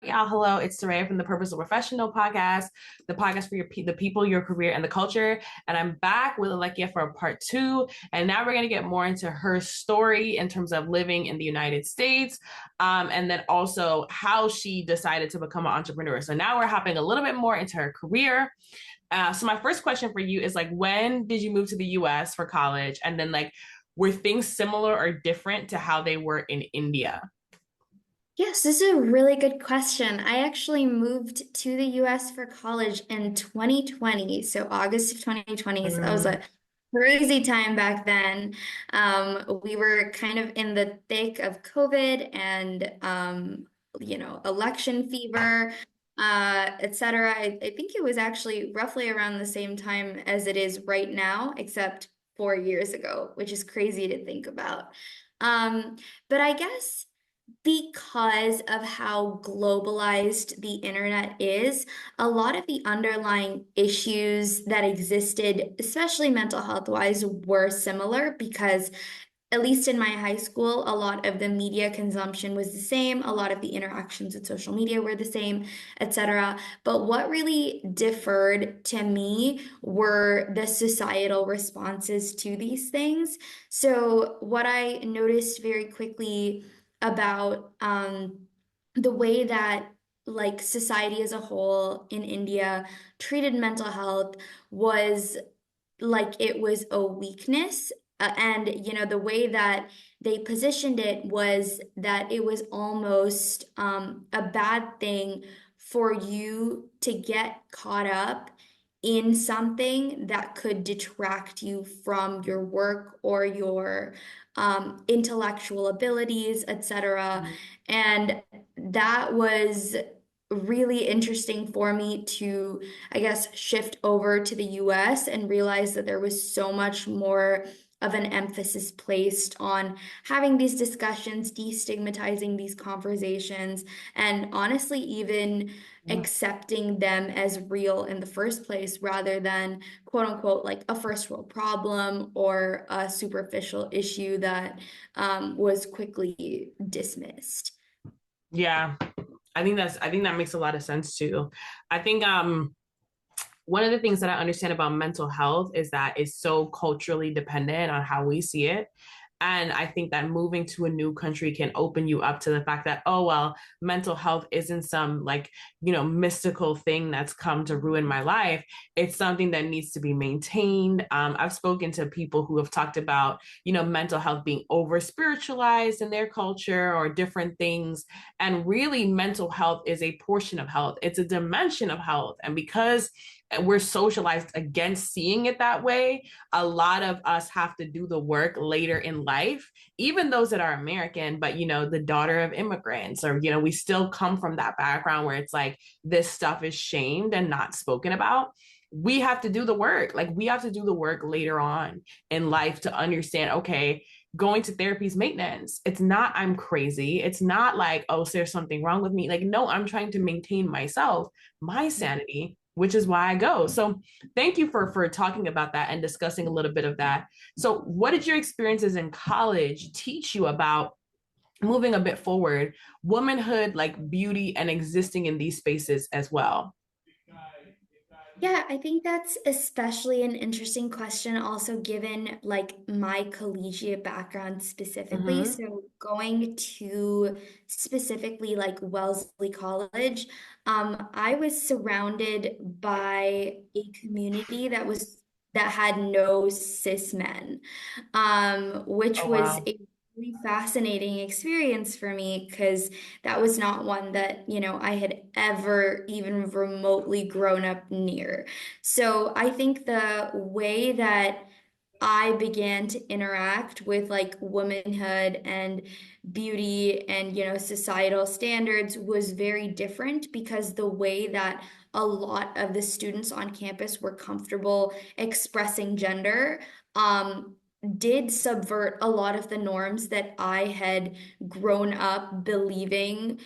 Y'all, hello. It's Saray from the Purposeful Professional podcast, the podcast for the people, your career, and the culture. And I'm back with Alekhya for part two. And now we're going to get more into her story in terms of living in the United States, and then also how she decided to become an entrepreneur. So now we're hopping a little bit more into her career. So my first question for you is like, when did you move to the US for college? And then like, were things similar or different to how they were in India? Yes, this is a really good question. I actually moved to the US for college in 2020, so August of 2020. So that was Mm, a crazy time back then. We were kind of in the thick of COVID and election fever, etc. I think it was actually roughly around the same time as it is right now, except 4 years ago, which is crazy to think about. Um, but I guess because of how globalized the internet is, a lot of the underlying issues that existed, especially mental health wise, were similar because, at least in my high school, a lot of the media consumption was the same, a lot of the interactions with social media were the same, etc. But what really differed to me were the societal responses to these things. So, what I noticed very quickly about the way that society as a whole in India treated mental health was like it was a weakness. And, the way that they positioned it was that it was almost a bad thing for you to get caught up in something that could detract you from your work or your intellectual abilities, etc. And that was really interesting for me to, I guess, shift over to the US and realize that there was so much more of an emphasis placed on having these discussions, destigmatizing these conversations, and honestly, even accepting them as real in the first place rather than quote unquote like a first world problem or a superficial issue that was quickly dismissed. yeah. I think that makes a lot of sense too. I think one of the things that I understand about mental health is that it's so culturally dependent on how we see it. And I think that moving to a new country can open you up to the fact that, oh, well, mental health isn't some like, mystical thing that's come to ruin my life. It's something that needs to be maintained. I've spoken to people who have talked about, mental health being over spiritualized in their culture or different things. And really, mental health is a portion of health, it's a dimension of health. And because we're socialized against seeing it that way, a lot of us have to do the work later in life, even those that are American, but the daughter of immigrants, or we still come from that background where it's like this stuff is shamed and not spoken about. We have to do the work. Like, we have to do the work later on in life to understand, okay, going to therapy is maintenance. It's not I'm crazy. It's not like, oh, so there's something wrong with me. Like, no, I'm trying to maintain myself, my sanity, which is why I go. So thank you for talking about that and discussing a little bit of that. So what did your experiences in college teach you about moving a bit forward, womanhood, like beauty, and existing in these spaces as well? Yeah, I think that's especially an interesting question, also given like my collegiate background specifically. Mm-hmm. So going to specifically like Wellesley College, I was surrounded by a community that had no cis men, which Oh, was wow. a really fascinating experience for me because that was not one that, I had ever even remotely grown up near. So I think the way that I began to interact with like womanhood and beauty and, societal standards was very different because the way that a lot of the students on campus were comfortable expressing gender, did subvert a lot of the norms that I had grown up believing,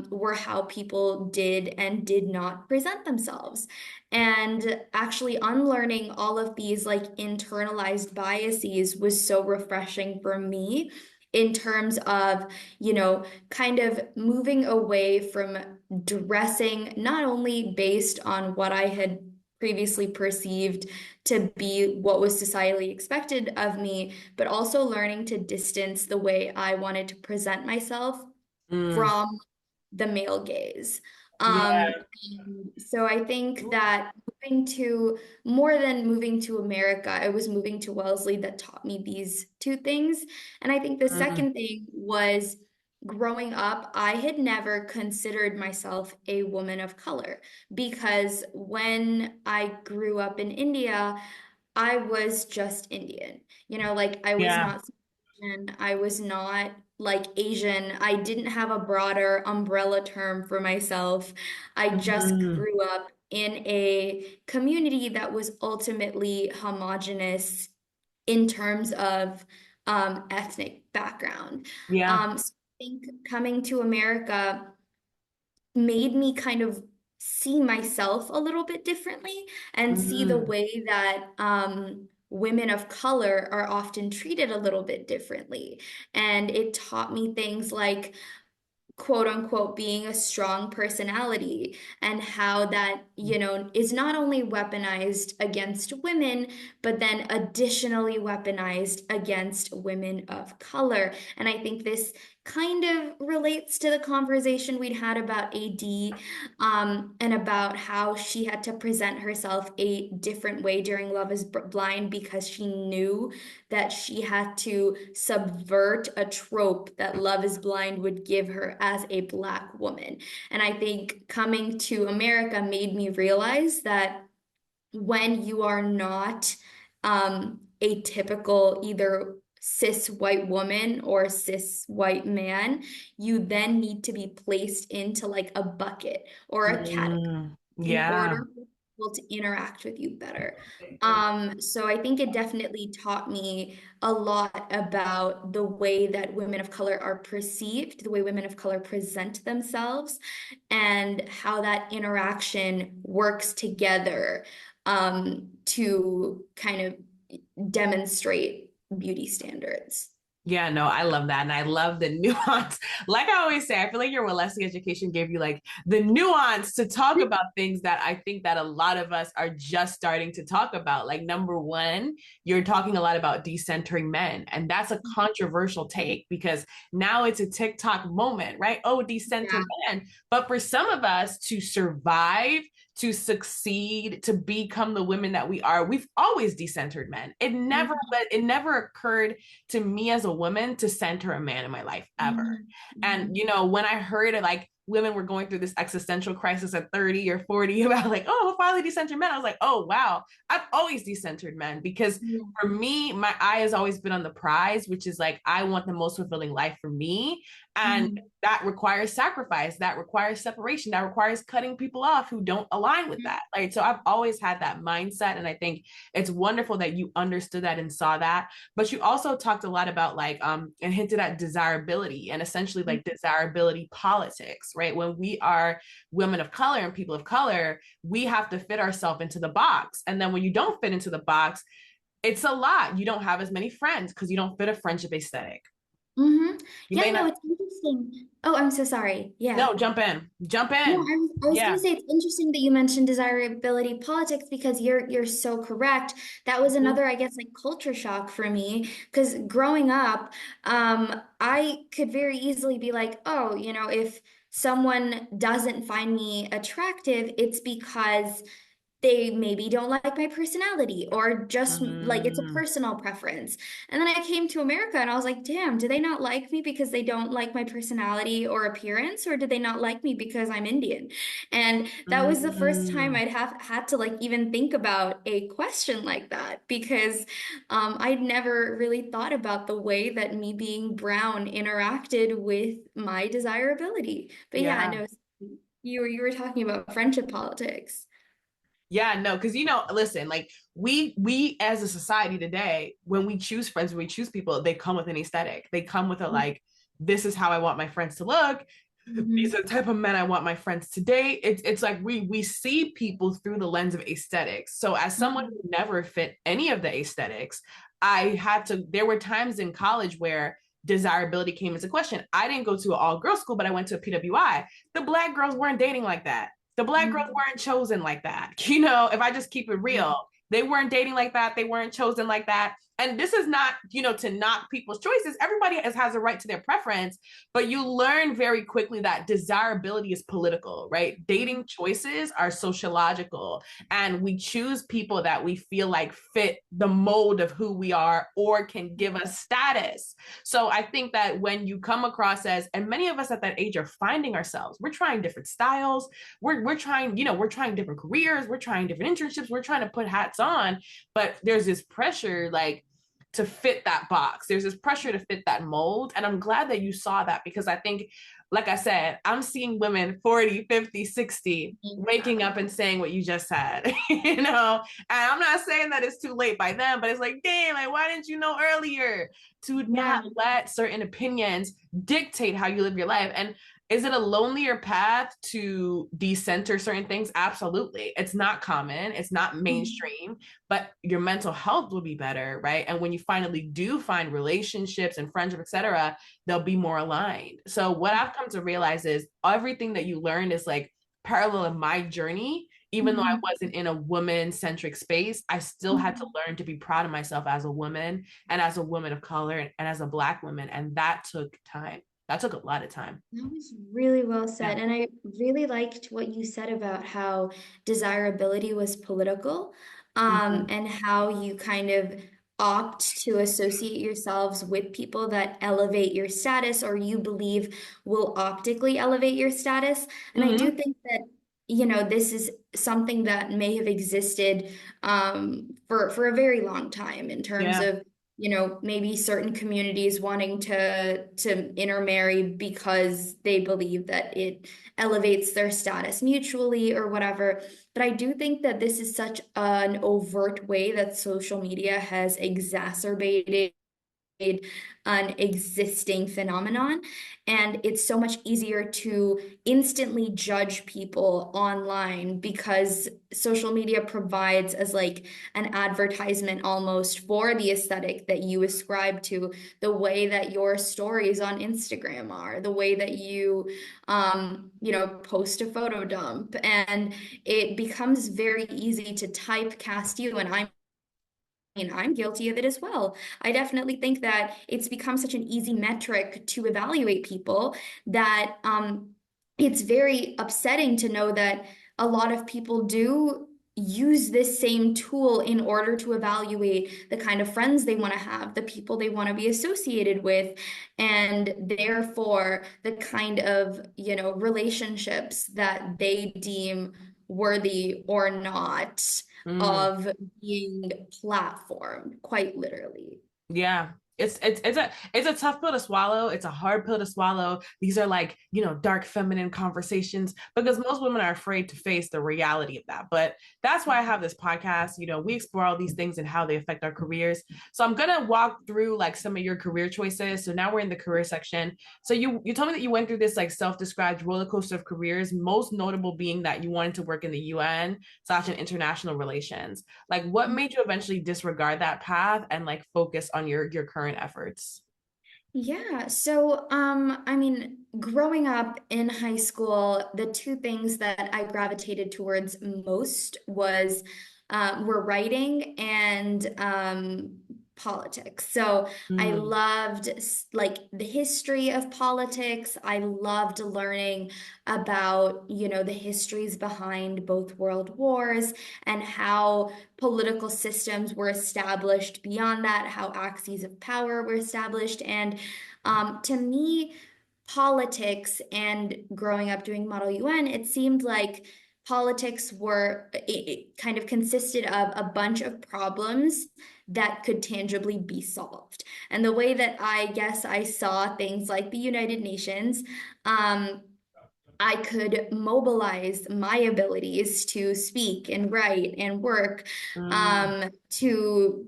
were how people did and did not present themselves. And actually unlearning all of these like internalized biases was so refreshing for me in terms of, kind of moving away from dressing not only based on what I had previously perceived to be what was societally expected of me, but also learning to distance the way I wanted to present myself Mm. from the male gaze. Yeah. And so I think that moving to more than moving to America, it was moving to Wellesley that taught me these two things. And I think the Mm. second thing was growing up, I had never considered myself a woman of color because when I grew up in India, I was just Indian. Like I was Yeah. not and I was not like Asian. I didn't have a broader umbrella term for myself. I just Mm. grew up in a community that was ultimately homogenous in terms of ethnic background. Yeah. So I think coming to America made me kind of see myself a little bit differently and see the Mm. way that women of color are often treated a little bit differently. And it taught me things like quote unquote being a strong personality and how that, is not only weaponized against women, but then additionally weaponized against women of color. And I think this kind of relates to the conversation we'd had about AD, and about how she had to present herself a different way during Love is Blind because she knew that she had to subvert a trope that Love is Blind would give her as a Black woman. And I think coming to America made me realize that when you are not a typical either cis white woman or cis white man, you then need to be placed into like a bucket or a category Mm. in Yeah. order for people to interact with you better. So I think it definitely taught me a lot about the way that women of color are perceived, the way women of color present themselves, and how that interaction works together to kind of demonstrate beauty standards. Yeah, no, I love that. And I love the nuance. Like I always say, I feel like your Wellesley education gave you like the nuance to talk about things that I think that a lot of us are just starting to talk about. Like number one, you're talking a lot about decentering men. And that's a controversial take because now it's a TikTok moment, right? Oh, decenter Yeah. men. But for some of us to survive, to succeed, to become the women that we are, we've always decentered men. It never occurred to me as a woman to center a man in my life ever. Mhm. And Mhm. when I heard it, like women were going through this existential crisis at 30 or 40 about like, oh, we'll finally decenter men. I was like, oh wow, I've always decentered men because Yeah. for me, my eye has always been on the prize, which is like I want the most fulfilling life for me. And Mhm. that requires sacrifice, that requires separation, that requires cutting people off who don't align with that. Like, so I've always had that mindset. And I think it's wonderful that you understood that and saw that. But you also talked a lot about like and hinted at desirability and essentially like desirability politics, right? When we are women of color and people of color, we have to fit ourselves into the box. And then when you don't fit into the box, it's a lot. You don't have as many friends because you don't fit a friendship aesthetic. Mm-hmm. You Yeah, may no, not. it's interesting. Oh, I'm so sorry. Yeah. No, jump in. Jump No, in. I was gonna Yeah. say it's interesting that you mentioned desirability politics because you're so correct. That was Mhm. another, I guess, like culture shock for me. Because growing up, I could very easily be like, oh, if someone doesn't find me attractive, it's because they maybe don't like my personality or just like it's a Mm. personal preference. And then I came to America and I was like, damn, do they not like me because they don't like my personality or appearance, or do they not like me because I'm Indian? And that was the first time Mm. I'd have had to like even think about a question like that because I'd never really thought about the way that me being brown interacted with my desirability. But yeah, Yeah. no, you were talking about friendship politics. Yeah, no, because listen, like we as a society today, when we choose friends, when we choose people, they come with an aesthetic. They come with a like, this is how I want my friends to look. These Mhm. are the type of men I want my friends to date. It's like we see people through the lens of aesthetics. So as someone Mhm. who never fit any of the aesthetics, there were times in college where desirability came into question. I didn't go to an all-girls school, but I went to a PWI. The Black girls weren't dating like that. The Black girls Mhm. weren't chosen like that. You know, if I just keep it real, they weren't dating like that. They weren't chosen like that. And this is not, you know, to knock people's choices. Everybody has a right to their preference, but you learn very quickly that desirability is political, right? Dating choices are sociological, and we choose people that we feel like fit the mold of who we are or can give us status. So I think that when you come across as, and many of us at that age are finding ourselves, we're trying different styles, we're trying, you know, we're trying different careers, we're trying different internships, we're trying to put hats on, but there's this pressure like to fit that box. There's this pressure to fit that mold. And I'm glad that you saw that, because I think, like I said, I'm seeing women 40, 50, 60 waking up and saying what you just said, you know? And I'm not saying that it's too late by them, but it's like, damn, like, why didn't you know earlier to not Yeah. let certain opinions dictate how you live your life? And is it a lonelier path to decenter certain things? Absolutely. It's not common, it's not mainstream, but your mental health will be better, right? And when you finally do find relationships and friendship, etc., they'll be more aligned. So what I've come to realize is everything that you learn is like parallel in my journey. Even though I Mhm. wasn't in a woman-centric space, I still had to learn to be proud of myself as a woman and as a woman of color and as a Black woman. And that took time. That took a lot of time. That was really well Yeah. said. And I really liked what you said about how desirability was political, Mhm. and how you kind of opt to associate yourselves with people that elevate your status or you believe will optically elevate your status. And I do Mhm. think that, this is something that may have existed for a very long time in terms Yeah. of maybe certain communities wanting to intermarry because they believe that it elevates their status mutually or whatever. But I do think that this is such an overt way that social media has exacerbated an existing phenomenon. And it's so much easier to instantly judge people online because social media provides as like an advertisement almost for the aesthetic that you ascribe to, the way that your stories on Instagram are, the way that you post a photo dump. And it becomes very easy to typecast you. And I'm guilty of it as well. I definitely think that it's become such an easy metric to evaluate people that it's very upsetting to know that a lot of people do use this same tool in order to evaluate the kind of friends they want to have, the people they want to be associated with, and therefore the kind of, relationships that they deem worthy or not Mm. of being platformed, quite literally. Yeah. It's a tough pill to swallow. It's a hard pill to swallow. These are like, you know, dark feminine conversations because most women are afraid to face the reality of that. But that's why I have this podcast. You know, we explore all these things and how they affect our careers. So I'm gonna walk through like some of your career choices. So now we're in the career section. So you told me that you went through this like self-described roller coaster of careers, most notable being that you wanted to work in the UN/in international relations. Like what made you eventually disregard that path and like focus on your current efforts? Yeah, so I mean, growing up in high school, the two things that I gravitated towards most were writing and politics. So I Mm, loved like the history of politics. I loved learning about, the histories behind both world wars and how political systems were established beyond that, how axes of power were established. And to me, politics and growing up doing Model UN, it seemed like politics it kind of consisted of a bunch of problems that could tangibly be solved. And the way that I guess I saw things like the United Nations, um, I could mobilize my abilities to speak and write and work mm, to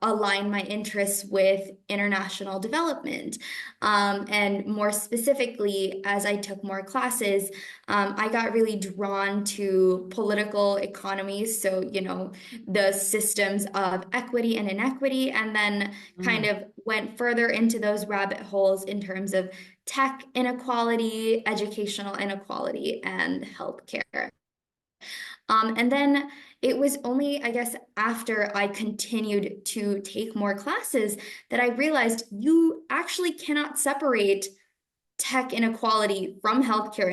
align my interests with international development. And more specifically, as I took more classes, I got really drawn to political economies. So, the systems of equity and inequity, and then kind Mm. of went further into those rabbit holes in terms of tech inequality, educational inequality, and healthcare. And then it was only, I guess, after I continued to take more classes that I realized you actually cannot separate tech inequality from healthcare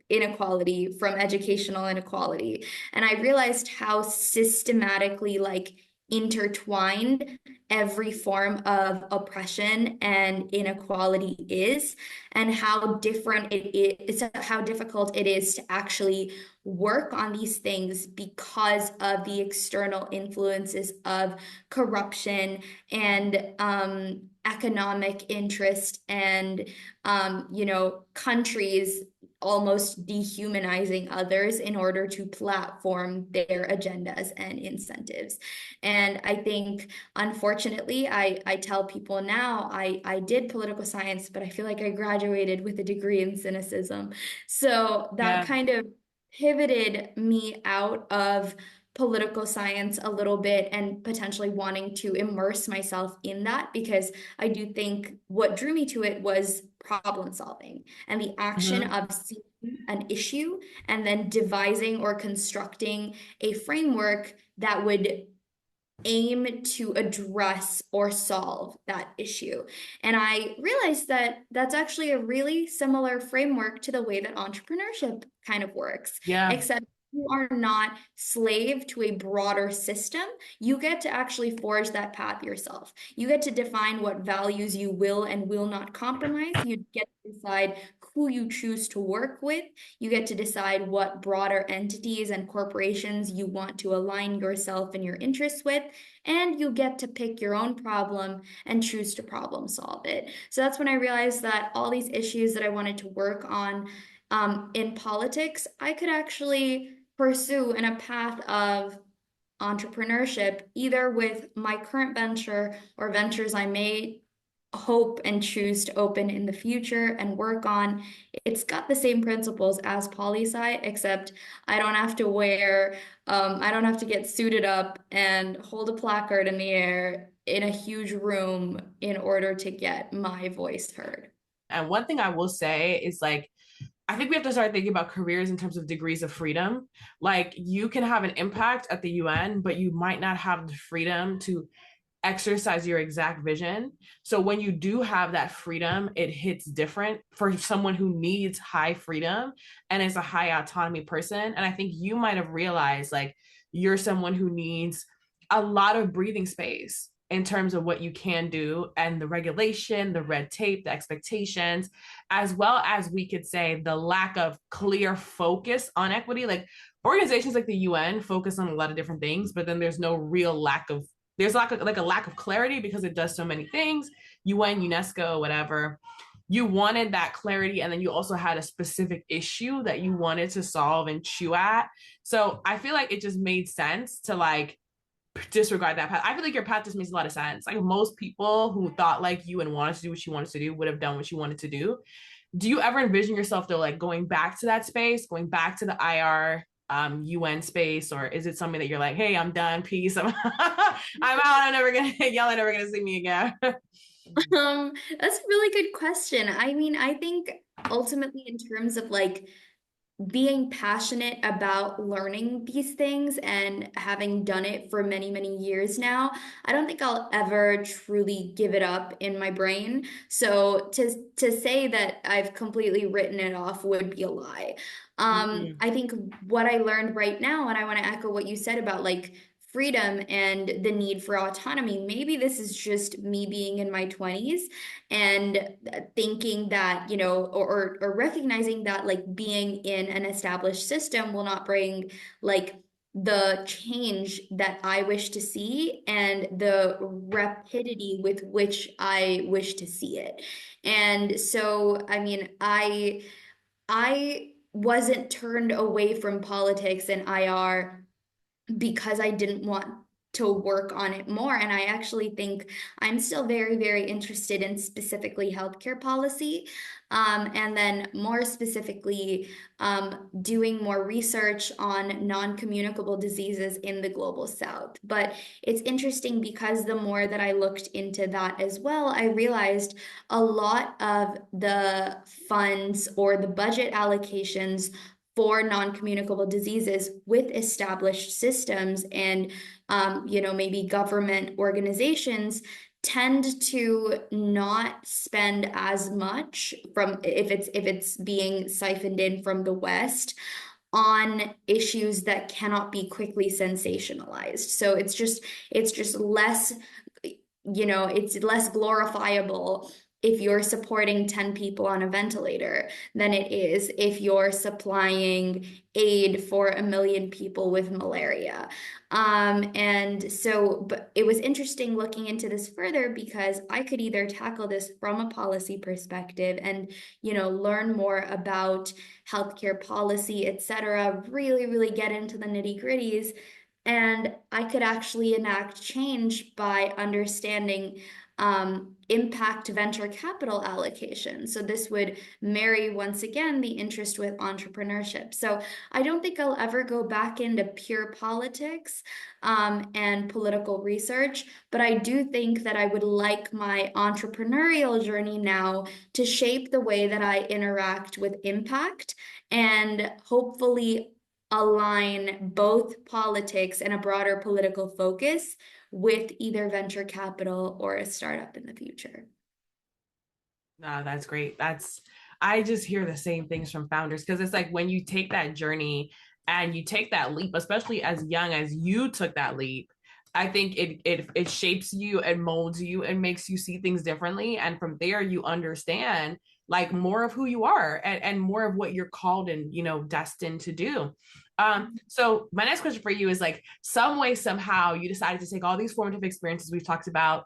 inequality from educational inequality. And I realized how systematically like intertwined every form of oppression and inequality is, and how different it is, how difficult it is to actually work on these things because of the external influences of corruption and economic interest and countries almost dehumanizing others in order to platform their agendas and incentives. And I think, unfortunately, I tell people now I did political science, but I feel like I graduated with a degree in cynicism. So that Yeah. kind of pivoted me out of political science a little bit and potentially wanting to immerse myself in that because I do think what drew me to it was problem solving and the action Hmm. of seeing an issue and then devising or constructing a framework that would aim to address or solve that issue. And I realized that that's actually a really similar framework to the way that entrepreneurship kind of works, Yeah. except you are not slave to a broader system. You get to actually forge that path yourself. You get to define what values you will and will not compromise. You get to decide who you choose to work with. You get to decide what broader entities and corporations you want to align yourself and your interests with, and you get to pick your own problem and choose to problem solve it. So that's when I realized that all these issues that I wanted to work on in politics, I could actually pursue in a path of entrepreneurship, either with my current venture or ventures I may hope and choose to open in the future and work on. It's got the same principles as poli sci, except I don't have to get suited up and hold a placard in the air in a huge room in order to get my voice heard. And one thing I will say is like, I think we have to start thinking about careers in terms of degrees of freedom. Like, you can have an impact at the UN, but you might not have the freedom to exercise your exact vision. So when you do have that freedom, it hits different for someone who needs high freedom and is a high autonomy person. And I think you might have realized like you're someone who needs a lot of breathing space in terms of what you can do and the regulation, the red tape, the expectations, as well as we could say the lack of clear focus on equity. Like, organizations like the UN focus on a lot of different things, but then there's no real lack of like a lack of clarity because it does so many things. UN, UNESCO, whatever. You wanted that clarity, and then you also had a specific issue that you wanted to solve and chew at. So I feel like it just made sense to like disregard that path. I feel like your path just makes a lot of sense. Like, most people who thought like you and wanted to do what you wanted to do would have done what you wanted to do. Do you ever envision yourself though, like going back to that space, going back to the IR UN space, or is it something that you're like, hey, I'm done, peace, I'm out, I'm never gonna y'all are never gonna see me again? That's a really good question. I mean, I think ultimately in terms of like being passionate about learning these things and having done it for many, many years now, I don't think I'll ever truly give it up in my brain. So to say that I've completely written it off would be a lie. Mm-hmm. I think what I learned right now, and I want to echo what you said about like freedom and the need for autonomy. Maybe this is just me being in my 20s and thinking that, or recognizing that like being in an established system will not bring like the change that I wish to see and the rapidity with which I wish to see it. And so, I mean, I wasn't turned away from politics and IR because I didn't want to work on it more. And I actually think I'm still very, very interested in specifically healthcare policy. And then more specifically, doing more research on non-communicable diseases in the global south. But it's interesting because the more that I looked into that as well, I realized a lot of the funds or the budget allocations for non-communicable diseases with established systems and maybe government organizations tend to not spend as much from if it's being siphoned in from the West on issues that cannot be quickly sensationalized. So it's just less, it's less glorifiable if you're supporting 10 people on a ventilator than it is if you're supplying aid for 1 million people with malaria. And so, but it was interesting looking into this further because I could either tackle this from a policy perspective and, learn more about healthcare policy, et cetera, really, really get into the nitty-gritties. And I could actually enact change by understanding impact venture capital allocation. So this would marry once again the interest with entrepreneurship. So I don't think I'll ever go back into pure politics and political research, but I do think that I would like my entrepreneurial journey now to shape the way that I interact with impact and hopefully align both politics and a broader political focus with either venture capital or a startup in the future. No, that's great. I just hear the same things from founders because it's like when you take that journey and you take that leap, especially as young as you took that leap, I think it shapes you and molds you and makes you see things differently. And from there, you understand like more of who you are and more of what you're called and destined to do. So my next question for you is like some way, somehow you decided to take all these formative experiences we've talked about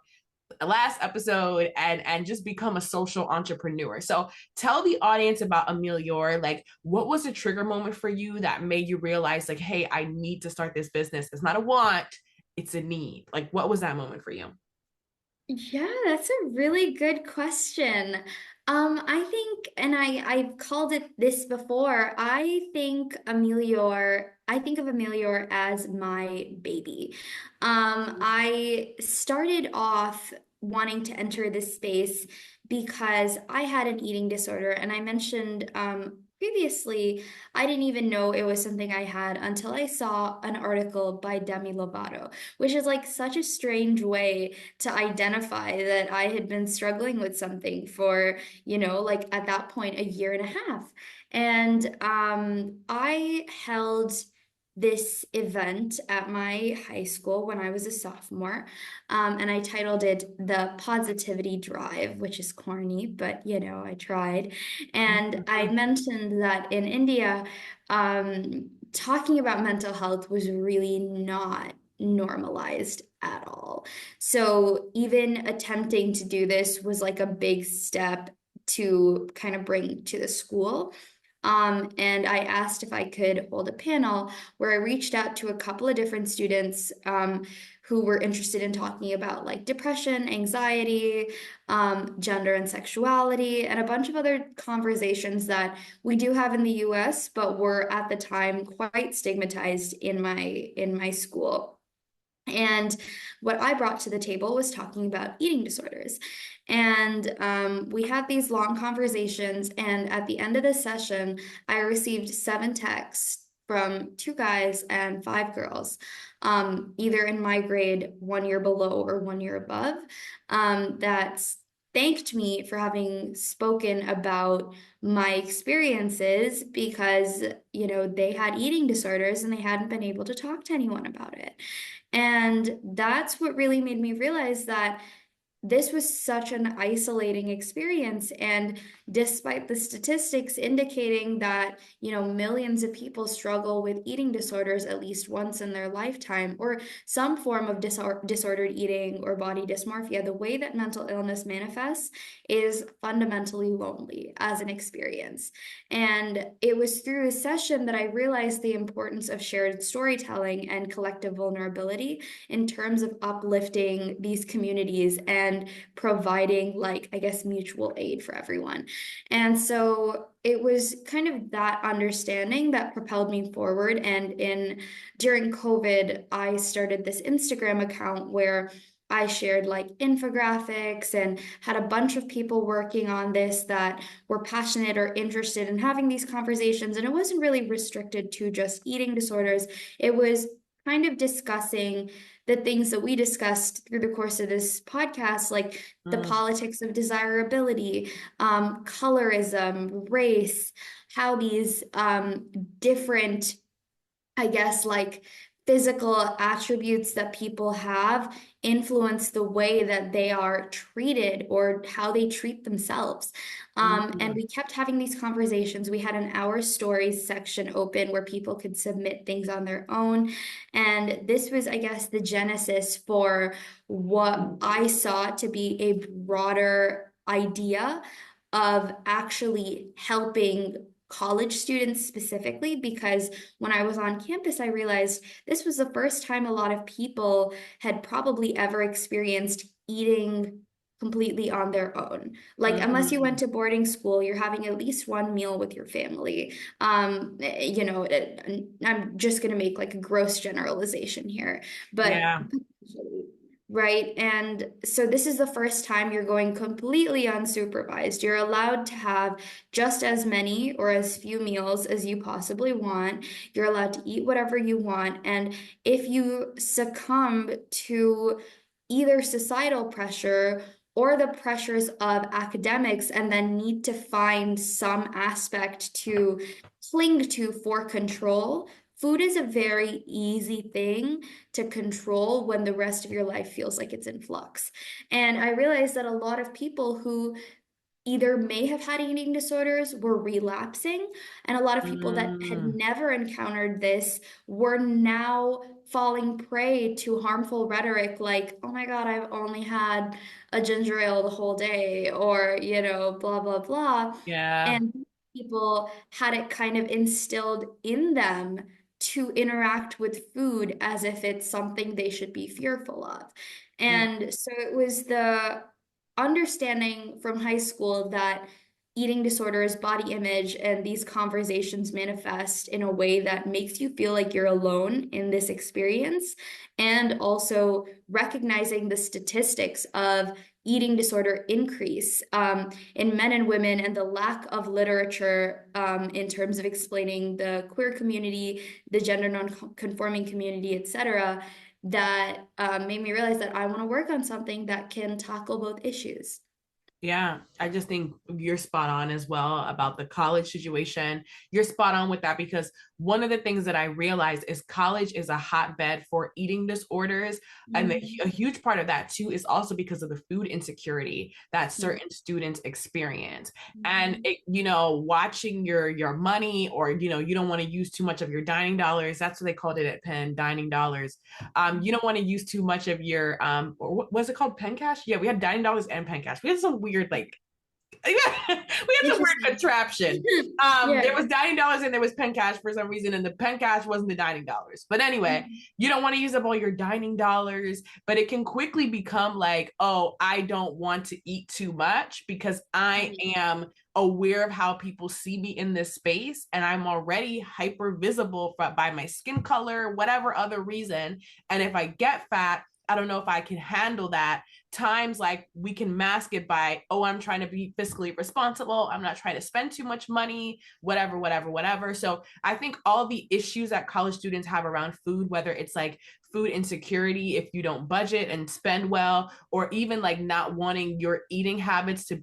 last episode and just become a social entrepreneur. So tell the audience about Ameliore. Like, what was the trigger moment for you that made you realize, like, hey, I need to start this business? It's not a want, it's a need. Like, what was that moment for you? Yeah, that's a really good question. I think, and I've called it this before, I think of Amelior as my baby. I started off wanting to enter this space because I had an eating disorder, and I mentioned previously, I didn't even know it was something I had until I saw an article by Demi Lovato, which is like such a strange way to identify that I had been struggling with something for, like at that point, a year and a half. And I held this event at my high school when I was a sophomore. And I titled it The Positivity Drive, which is corny, but I tried. And I mentioned that in India, talking about mental health was really not normalized at all. So even attempting to do this was like a big step to kind of bring to the school. And I asked if I could hold a panel where I reached out to a couple of different students who were interested in talking about like depression, anxiety, gender and sexuality, and a bunch of other conversations that we do have in the US, but were at the time quite stigmatized in my school. And what I brought to the table was talking about eating disorders. And we had these long conversations. And at the end of the session, I received 7 texts from 2 guys and 5 girls, either in my grade, 1 year below or 1 year above, that thanked me for having spoken about my experiences because, they had eating disorders and they hadn't been able to talk to anyone about it. And that's what really made me realize that this was such an isolating experience. And despite the statistics indicating that, millions of people struggle with eating disorders at least once in their lifetime, or some form of disordered eating or body dysmorphia, the way that mental illness manifests is fundamentally lonely as an experience. And it was through a session that I realized the importance of shared storytelling and collective vulnerability in terms of uplifting these communities and providing, like, I guess, mutual aid for everyone. And so it was kind of that understanding that propelled me forward. And during COVID, I started this Instagram account where I shared like infographics and had a bunch of people working on this that were passionate or interested in having these conversations. And it wasn't really restricted to just eating disorders. It was kind of discussing the things that we discussed through the course of this podcast, like the politics of desirability, colorism, race, how these different, I guess, like physical attributes that people have influence the way that they are treated or how they treat themselves. And we kept having these conversations. We had an Our Stories section open where people could submit things on their own. And this was, I guess, the genesis for what I saw to be a broader idea of actually helping college students specifically, because when I was on campus, I realized this was the first time a lot of people had probably ever experienced eating completely on their own. Like, unless you went to boarding school, you're having at least one meal with your family. I'm just going to make like a gross generalization here, but Yeah. right? And so this is the first time you're going completely unsupervised. You're allowed to have just as many or as few meals as you possibly want. You're allowed to eat whatever you want. And if you succumb to either societal pressure or the pressures of academics and then need to find some aspect to cling to for control, food is a very easy thing to control when the rest of your life feels like it's in flux. And I realized that a lot of people who either may have had eating disorders were relapsing, and a lot of people that had never encountered this were now falling prey to harmful rhetoric like, oh my God, I've only had a ginger ale the whole day, or, blah, blah, blah. Yeah. And people had it kind of instilled in them to interact with food as if it's something they should be fearful of. And so it was the understanding from high school that eating disorders, body image, and these conversations manifest in a way that makes you feel like you're alone in this experience, and also recognizing the statistics of eating disorder increase in men and women, and the lack of literature in terms of explaining the queer community, the gender non-conforming community, etc., that made me realize that I want to work on something that can tackle both issues. Yeah, I just think you're spot on as well about the college situation. You're spot on with that, because one of the things that I realized is college is a hotbed for eating disorders. And a huge part of that too is also because of the food insecurity that certain students experience. And watching your money, or you don't want to use too much of your dining dollars. That's what they called it at Penn, dining dollars. You don't want to use too much of your or what was it called, Penn cash? Yeah, we had dining dollars and Penn cash. We had some weird like we had some weird contraption. Yeah. There was dining dollars and there was Penn cash for some reason, and the Penn cash wasn't the dining dollars. But anyway, you don't want to use up all your dining dollars, but it can quickly become like, oh, I don't want to eat too much because I am aware of how people see me in this space, and I'm already hyper visible by my skin color, whatever other reason. And if I get fat, I don't know if I can handle that. Times like we can mask it by, oh, I'm trying to be fiscally responsible. I'm not trying to spend too much money, whatever, whatever, whatever. So I think all the issues that college students have around food, whether it's like food insecurity if you don't budget and spend well, or even like not wanting your eating habits to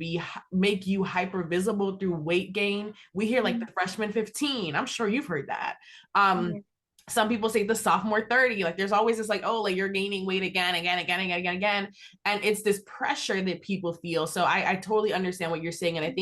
make you hyper visible through weight gain. We hear like the freshman 15. I'm sure you've heard that. some people say the sophomore 30, like there's always this like, oh, like you're gaining weight again. And it's this pressure that people feel. So I totally understand what you're saying. And I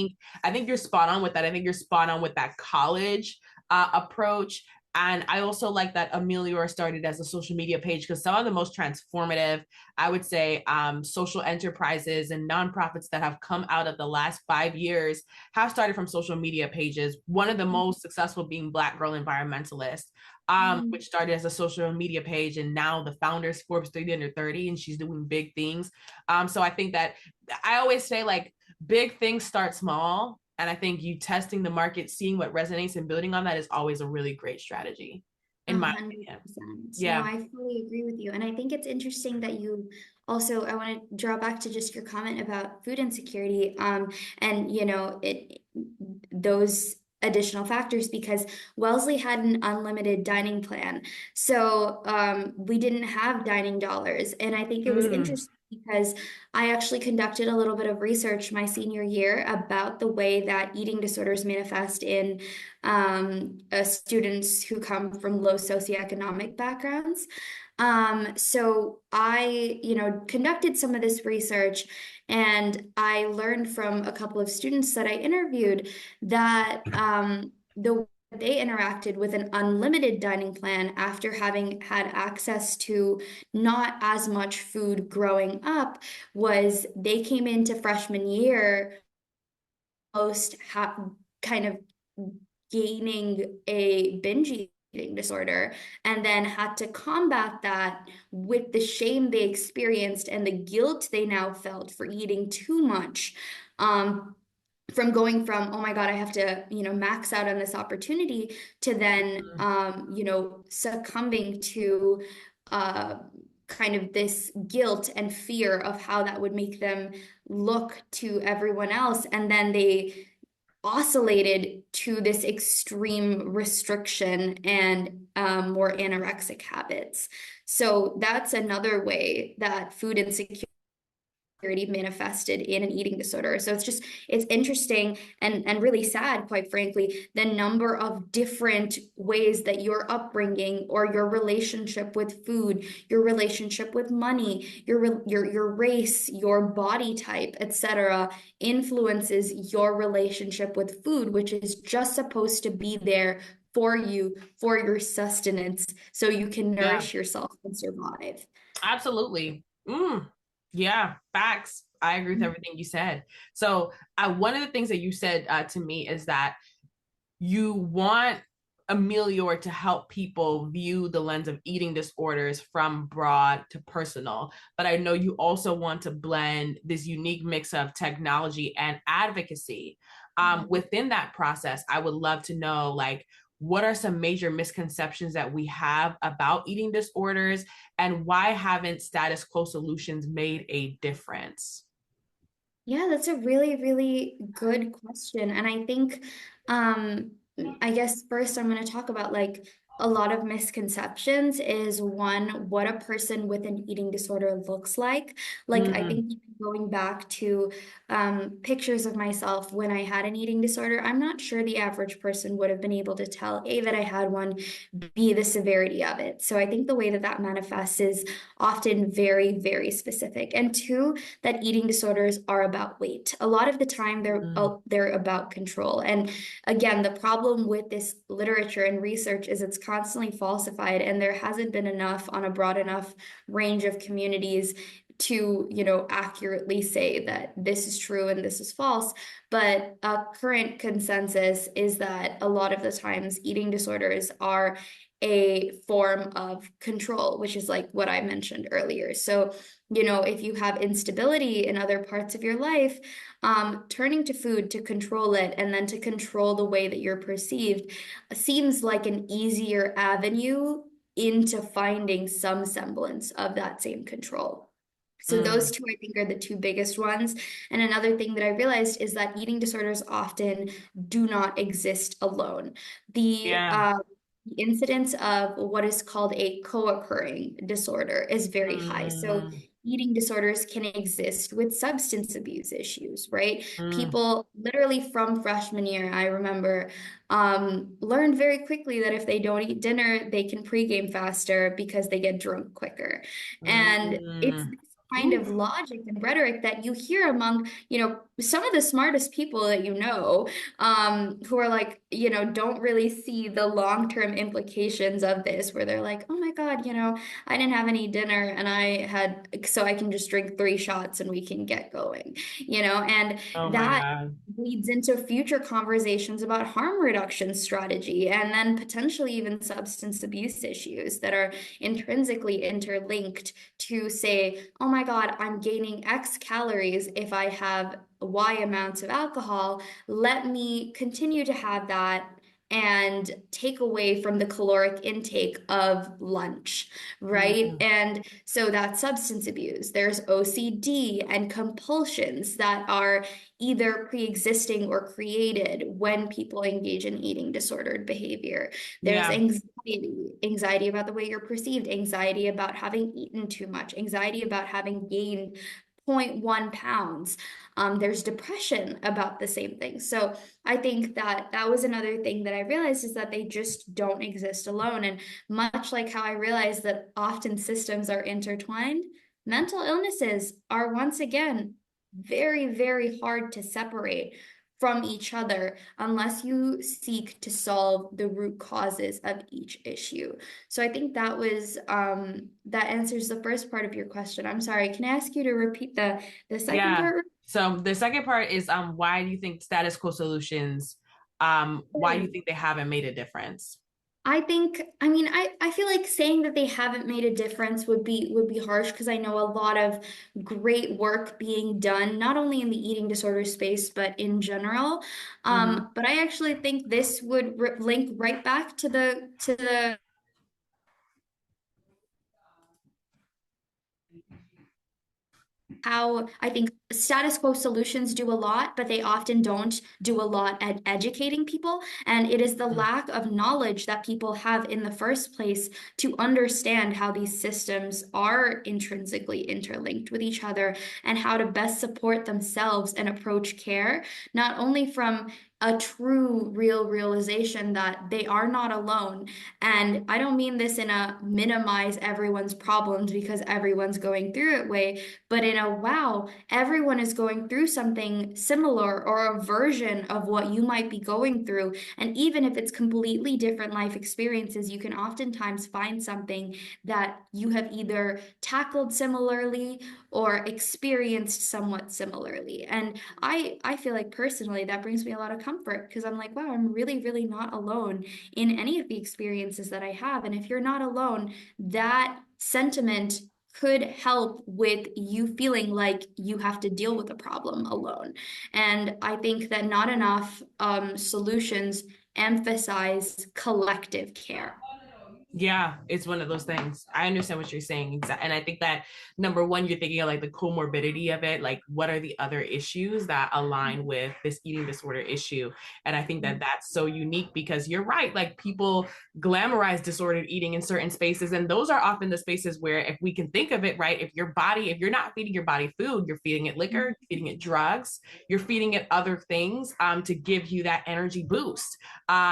think you're spot on with that. I think you're spot on with that college approach. And I also like that Ameliore started as a social media page, because some of the most transformative, I would say, social enterprises and nonprofits that have come out of the last 5 years have started from social media pages. One of the most successful being Black Girl Environmentalist, Mhm. which started as a social media page, and now the founder's Forbes 30 under 30, and she's doing big things. So I think that I always say like big things start small, and I think you testing the market, seeing what resonates, and building on that is always a really great strategy, A in my hundred opinion. percent. No, Yeah. I fully agree with you. And I think it's interesting that you also, I want to draw back to just your comment about food insecurity, and those additional factors, because Wellesley had an unlimited dining plan. So we didn't have dining dollars. And I think it was Mm. interesting because I actually conducted a little bit of research my senior year about the way that eating disorders manifest in students who come from low socioeconomic backgrounds. So I, conducted some of this research, and I learned from a couple of students that I interviewed that the way they interacted with an unlimited dining plan after having had access to not as much food growing up was they came into freshman year most kind of gaining a binge eating disorder, and then had to combat that with the shame they experienced and the guilt they now felt for eating too much. From going from, oh my God, I have to, max out on this opportunity, to then, succumbing to uh, kind of this guilt and fear of how that would make them look to everyone else. And then they oscillated to this extreme restriction and more anorexic habits. So that's another way that food insecurity manifested in an eating disorder. So it's interesting and really sad, quite frankly, the number of different ways that your upbringing or your relationship with food, your relationship with money, your race, your body type, etc., influences your relationship with food, which is just supposed to be there for you, for your sustenance, so you can Yeah. nourish yourself and survive. Absolutely. Yeah, facts. I agree with everything you said. So, one of the things that you said to me is that you want Amelior to help people view the lens of eating disorders from broad to personal. But I know you also want to blend this unique mix of technology and advocacy. Within that process, I would love to know, like, what are some major misconceptions that we have about eating disorders, and why haven't status quo solutions made a difference? Yeah, that's a really, really good question. And I think, um, I guess first I'm going to talk about like a lot of misconceptions is one, what a person with an eating disorder looks like. Like, I Mm, think going back to pictures of myself when I had an eating disorder, I'm not sure the average person would have been able to tell A, that I had one, B, the severity of it. So I think the way that that manifests is often very, very specific. And two, that eating disorders are about weight. A lot of the time mm, they're about control. And again, the problem with this literature and research is it's constantly falsified, and there hasn't been enough on a broad enough range of communities to, accurately say that this is true and this is false. But a current consensus is that a lot of the times eating disorders are a form of control, which is like what I mentioned earlier. So, if you have instability in other parts of your life, turning to food to control it and then to control the way that you're perceived seems like an easier avenue into finding some semblance of that same control. So those mm. two, I think, are the two biggest ones. And another thing that I realized is that eating disorders often do not exist alone. The Yeah. the incidence of what is called a co-occurring disorder is very high. So Mm, eating disorders can exist with substance abuse issues, right? Mm, People literally from freshman year, I remember, learned very quickly that if they don't eat dinner, they can pregame faster because they get drunk quicker. And it's mm. this kind of Oof. logic and rhetoric that you hear among, some of the smartest people that who are like, don't really see the long-term implications of this, where they're like, oh my God, I didn't have any dinner and so I can just drink 3 shots and we can get going, and Oh my that God. leads into future conversations about harm reduction strategy and then potentially even substance abuse issues that are intrinsically interlinked to say, oh my God, I'm gaining X calories if I have Y amounts of alcohol. Let me continue to have that and take away from the caloric intake of lunch, right? Mm, And so that's substance abuse. There's OCD and compulsions that are either pre-existing or created when people engage in eating disordered behavior. There's yeah. anxiety about the way you're perceived, anxiety about having eaten too much, anxiety about having gained 0.1 pounds. There's depression about the same thing. So I think that that was another thing that I realized is that they just don't exist alone. And much like how I realized that often systems are intertwined, mental illnesses are once again very, very hard to separate from each other unless you seek to solve the root causes of each issue. So I think that answers the first part of your question. I'm sorry, can I ask you to repeat the second Yeah. part? So the second part is why do you think status quo solutions why do you think they haven't made a difference? I feel like saying that they haven't made a difference would be harsh because I know a lot of great work being done, not only in the eating disorder space, but in general. Hmm. But I actually think this would link right back to the how I think status quo solutions do a lot, but they often don't do a lot at educating people. And it is the lack of knowledge that people have in the first place to understand how these systems are intrinsically interlinked with each other and how to best support themselves and approach care, not only from a true, real realization that they are not alone. And I don't mean this in a minimize everyone's problems because everyone's going through it way, but in a wow, everyone is going through something similar or a version of what you might be going through. And even if it's completely different life experiences, you can oftentimes find something that you have either tackled similarly or experienced somewhat similarly. And I feel like personally that brings me a lot of comfort because I'm like, wow, I'm really, really not alone in any of the experiences that I have. And if you're not alone, that sentiment could help with you feeling like you have to deal with a problem alone. And I think that not enough solutions emphasize collective care. Yeah, it's one of those things. I understand what you're saying. And I think that number one, you're thinking of like the comorbidity of it. Like, what are the other issues that align with this eating disorder issue? And I think that that's so unique because you're right. Like, people glamorize disordered eating in certain spaces. And those are often the spaces where, if we can think of it, right, if you're not feeding your body food, you're feeding it liquor, you're feeding it drugs, you're feeding it other things to give you that energy boost.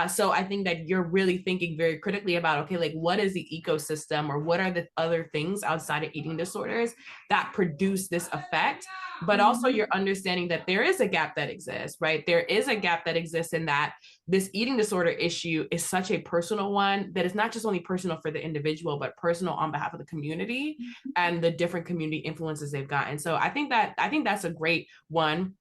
So I think that you're really thinking very critically about, okay, like what is the ecosystem or what are the other things outside of eating disorders that produce this effect? But also you're understanding that there is a gap that exists, right? There is a gap that exists in that this eating disorder issue is such a personal one that is not just only personal for the individual, but personal on behalf of the community and the different community influences they've gotten. So I think that's a great one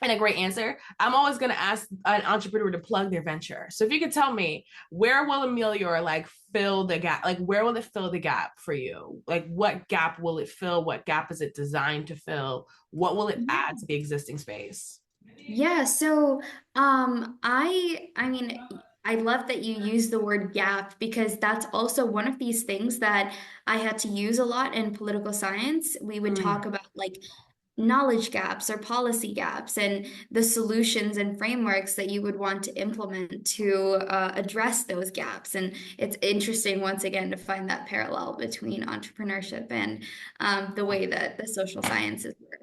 and a great answer. I'm always going to ask an entrepreneur to plug their venture. So if you could tell me, where will Amelior like fill the gap? Like, where will it fill the gap for you? Like, what gap will it fill? What gap is it designed to fill? What will it add to the existing space? Yeah, so I love that you use the word gap because that's also one of these things that I had to use a lot in political science. We would talk Mm, about like knowledge gaps or policy gaps and the solutions and frameworks that you would want to implement to address those gaps. And it's interesting, once again, to find that parallel between entrepreneurship and the way that the social sciences work.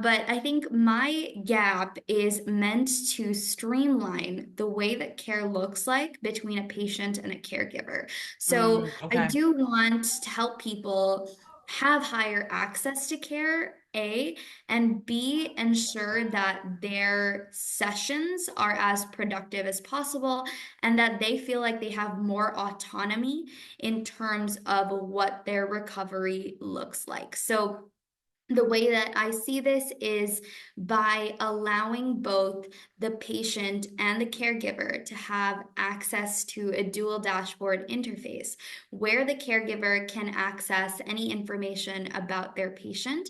But I think my gap is meant to streamline the way that care looks like between a patient and a caregiver. So I Okay. do want to help people have higher access to care, A, and B, ensure that their sessions are as productive as possible and that they feel like they have more autonomy in terms of what their recovery looks like. So the way that I see this is by allowing both the patient and the caregiver to have access to a dual dashboard interface where the caregiver can access any information about their patient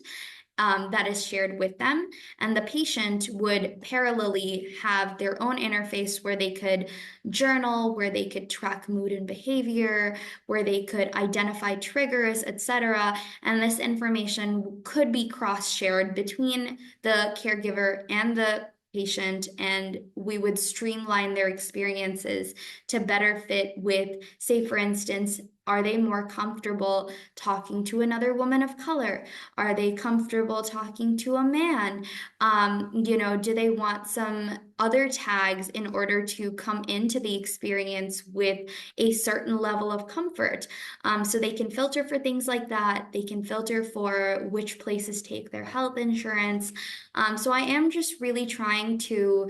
that is shared with them. And the patient would parallelly have their own interface where they could journal, where they could track mood and behavior, where they could identify triggers, etc. And this information could be cross-shared between the caregiver and the patient, and we would streamline their experiences to better fit with, say, for instance, are they more comfortable talking to another woman of color? Are they comfortable talking to a man? Do they want some other tags in order to come into the experience with a certain level of comfort? So they can filter for things like that. They can filter for which places take their health insurance. So I am just really trying to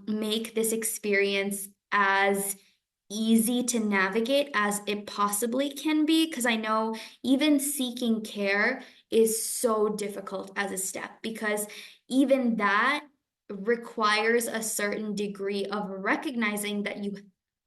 make this experience as easy to navigate as it possibly can be, because I know even seeking care is so difficult as a step, because even that requires a certain degree of recognizing that you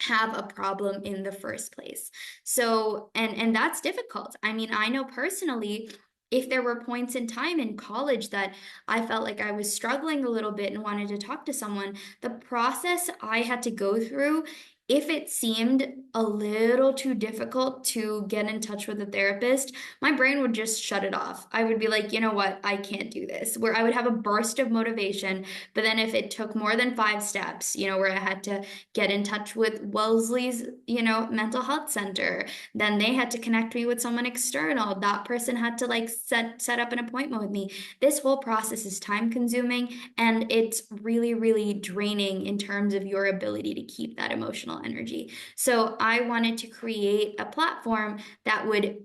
have a problem in the first place. So, and that's difficult. I mean, I know personally, if there were points in time in college that I felt like I was struggling a little bit and wanted to talk to someone, the process I had to go through, if it seemed a little too difficult to get in touch with a therapist, my brain would just shut it off. I would be like, you know what, I can't do this. Where I would have a burst of motivation, but then if it took more than 5 steps, where I had to get in touch with Wellesley's, mental health center, then they had to connect me with someone external. That person had to like set up an appointment with me. This whole process is time consuming and it's really, really draining in terms of your ability to keep that emotional energy. So I wanted to create a platform that would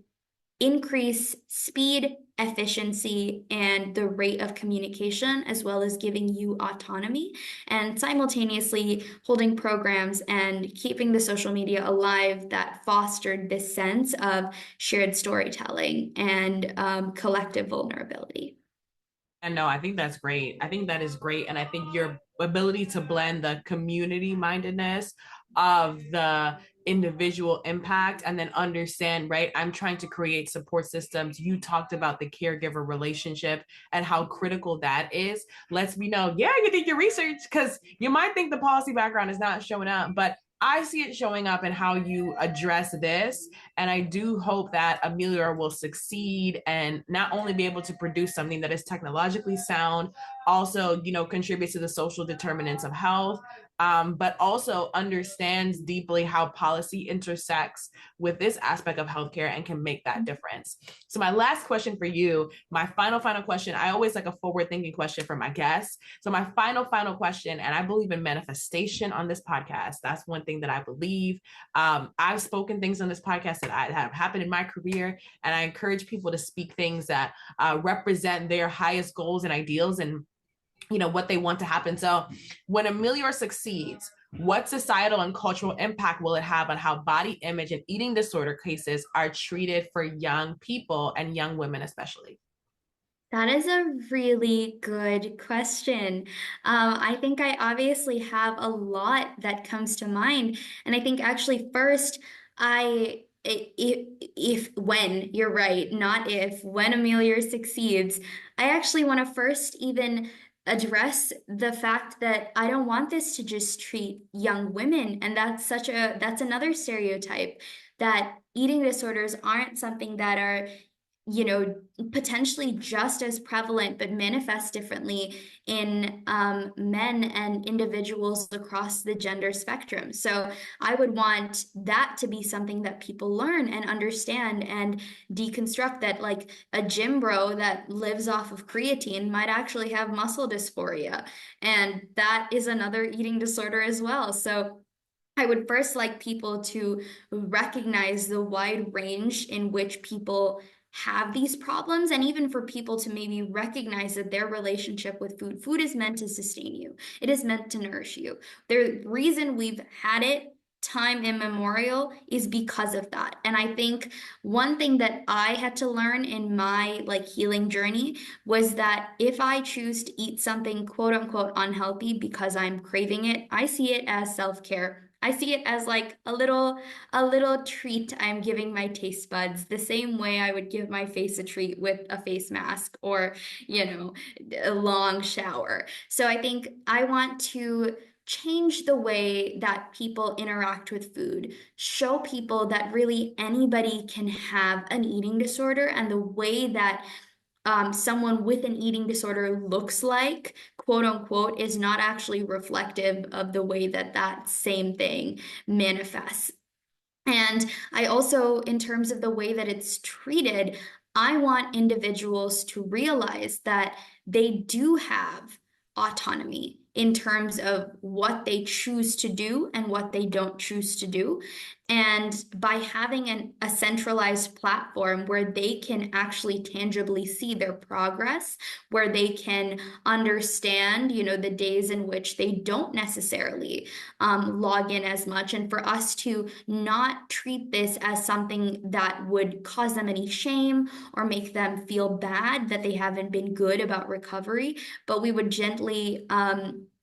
increase speed, efficiency, and the rate of communication, as well as giving you autonomy, and simultaneously holding programs and keeping the social media alive that fostered this sense of shared storytelling and collective vulnerability. And no, I think that's great. I think that is great. And I think your ability to blend the community mindedness of the individual impact and then understand, right? I'm trying to create support systems. You talked about the caregiver relationship and how critical that is. Lets me know, yeah, you did your research, because you might think the policy background is not showing up, but I see it showing up in how you address this. And I do hope that Amelior will succeed and not only be able to produce something that is technologically sound, also, contributes to the social determinants of health, but also understands deeply how policy intersects with this aspect of healthcare and can make that difference. So my last question for you, my final question, I always like a forward thinking question for my guests. So my final question, and I believe in manifestation on this podcast. That's one thing that I believe. I've spoken things on this podcast that have happened in my career, and I encourage people to speak things that represent their highest goals and ideals and what they want to happen. So when Amelior succeeds, what societal and cultural impact will it have on how body image and eating disorder cases are treated for young people and young women especially? That is a really good question. I think I obviously have a lot that comes to mind. And I think actually first, if when, you're right, not if, when Amelia succeeds, I actually want to first even address the fact that I don't want this to just treat young women. And that's another stereotype, that eating disorders aren't something that are you know, potentially just as prevalent, but manifest differently in men and individuals across the gender spectrum. So I would want that to be something that people learn and understand and deconstruct, that like a gym bro that lives off of creatine might actually have muscle dysphoria. And that is another eating disorder as well. So I would first like people to recognize the wide range in which people have these problems, and even for people to maybe recognize that their relationship with food is meant to sustain you. It is meant to nourish you. The reason we've had it time immemorial is because of that. And I think one thing that I had to learn in my like healing journey was that if I choose to eat something quote unquote unhealthy because I'm craving it, I see it as self-care. I see it as like a little treat I'm giving my taste buds, the same way I would give my face a treat with a face mask or, you know, a long shower. So I think I want to change the way that people interact with food, show people that really anybody can have an eating disorder, and the way that someone with an eating disorder looks like, quote unquote, is not actually reflective of the way that that same thing manifests. And I also, in terms of the way that it's treated, I want individuals to realize that they do have autonomy in terms of what they choose to do and what they don't choose to do. And by having a centralized platform where they can actually tangibly see their progress, where they can understand, you know, the days in which they don't necessarily log in as much, and for us to not treat this as something that would cause them any shame or make them feel bad that they haven't been good about recovery, but we would gently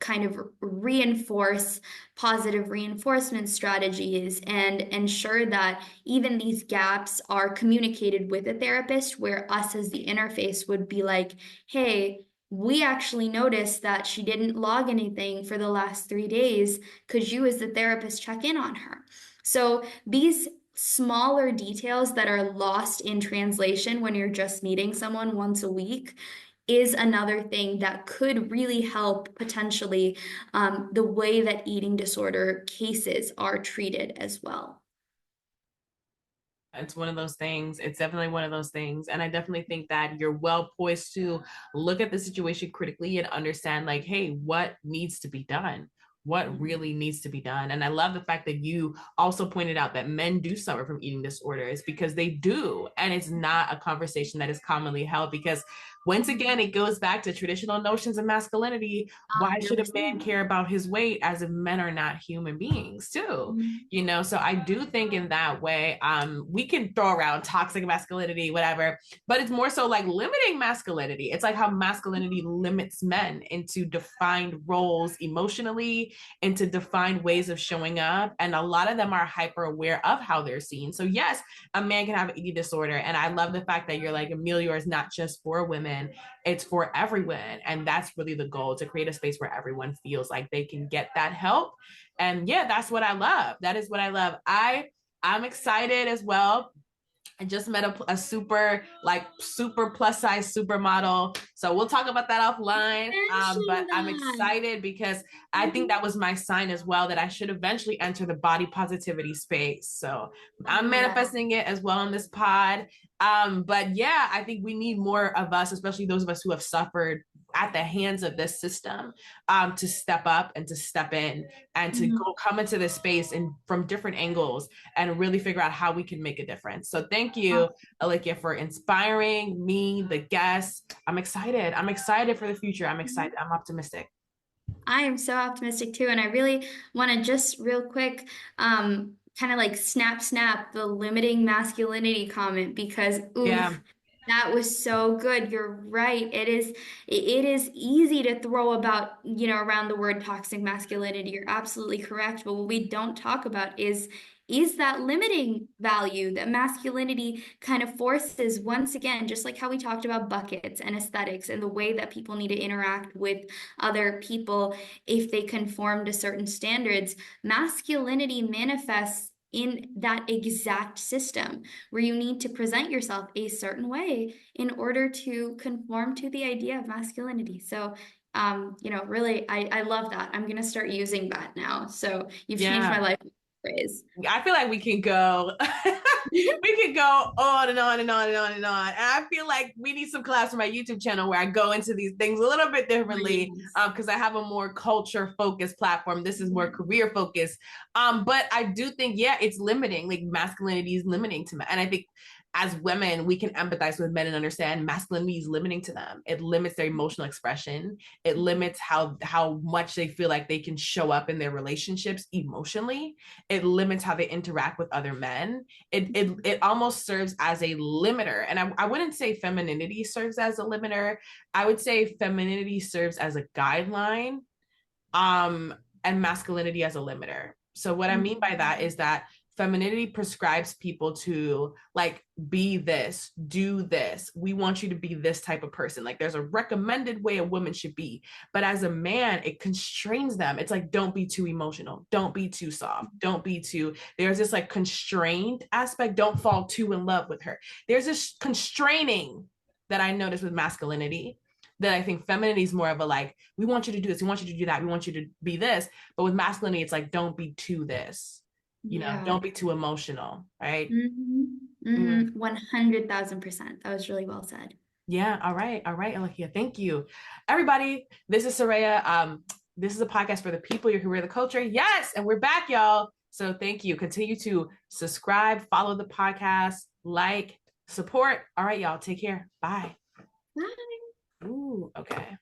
kind of reinforce positive reinforcement strategies and ensure that even these gaps are communicated with a therapist, where us as the interface would be like, hey, we actually noticed that she didn't log anything for the last 3 days. Could you, as the therapist, check in on her? So these smaller details that are lost in translation when you're just meeting someone once a week is another thing that could really help potentially the way that eating disorder cases are treated as well. It's one of those things. It's definitely one of those things. And I definitely think that you're well poised to look at the situation critically and understand, like, hey, what needs to be done? What really needs to be done? And I love the fact that you also pointed out that men do suffer from eating disorders, because they do. And it's not a conversation that is commonly held, because once again, it goes back to traditional notions of masculinity. Why should a man 100%. care about his weight, as if men are not human beings too? You know, so I do think in that way, we can throw around toxic masculinity, whatever, but it's more so like limiting masculinity. It's like how masculinity limits men into defined roles emotionally, into defined ways of showing up, and a lot of them are hyper aware of how they're seen. So yes, a man can have an eating disorder, and I love the fact that you're like, Amelior is not just for women, it's for everyone. And that's really the goal, to create a space where everyone feels like they can get that help. And yeah, that's what I love. That is what I love. I'm excited as well. I just met a super, like, super plus size supermodel. So we'll talk about that offline. Mention But I'm that. excited because I think that was my sign as well, that I should eventually enter the body positivity space. So I'm Yeah. manifesting it as well in this pod. But yeah, I think we need more of us, especially those of us who have suffered at the hands of this system, to step up and to step in and to Mhm. go come into this space and from different angles and really figure out how we can make a difference. So thank you, Alekhya, for inspiring me, the guests. I'm excited. I'm excited for the future. I'm excited. I'm optimistic. I am so optimistic too, and I really want to just real quick, kind of like snap the limiting masculinity comment, because Yeah. oof, that was so good. You're right. It is easy to throw about, you know, around the word toxic masculinity. You're absolutely correct. But what we don't talk about is that limiting value that masculinity kind of forces, once again, just like how we talked about buckets and aesthetics and the way that people need to interact with other people if they conform to certain standards. Masculinity manifests in that exact system where you need to present yourself a certain way in order to conform to the idea of masculinity. So, really, I love that. I'm going to start using that now. So you've changed my Yeah. life phrase. I feel like we can go we could go on and on and on and on and on. And I feel like we need some class for my YouTube channel where I go into these things a little bit differently Yes. because I have a more culture focused platform. This is more career focused. But I do think, yeah, it's limiting. Like masculinity is limiting to men. And I think as women, we can empathize with men and understand masculinity is limiting to them. It limits their emotional expression. It limits how much they feel like they can show up in their relationships emotionally. It limits how they interact with other men. It almost serves as a limiter. And I wouldn't say femininity serves as a limiter. I would say femininity serves as a guideline, and masculinity as a limiter. So what I mean by that is that femininity prescribes people to like be this, do this. We want you to be this type of person. Like there's a recommended way a woman should be. But as a man, it constrains them. It's like, don't be too emotional. Don't be too soft. Don't be too, there's this like constrained aspect. Don't fall too in love with her. There's this constraining that I noticed with masculinity that I think femininity is more of a like, we want you to do this, we want you to do that, we want you to be this. But with masculinity, it's like, don't be too this, Yeah. don't be too emotional, right? Mm-hmm. Mm-hmm. Mm-hmm. 100,000%. That was really well said. Yeah. All right. All right, Alekhya. Thank you. Everybody, this is Soraya. This is a podcast for the people, your career, the culture. Yes. And we're back, y'all. So thank you. Continue to subscribe, follow the podcast, like, support. All right, y'all. Take care. Bye. Bye. Ooh, okay.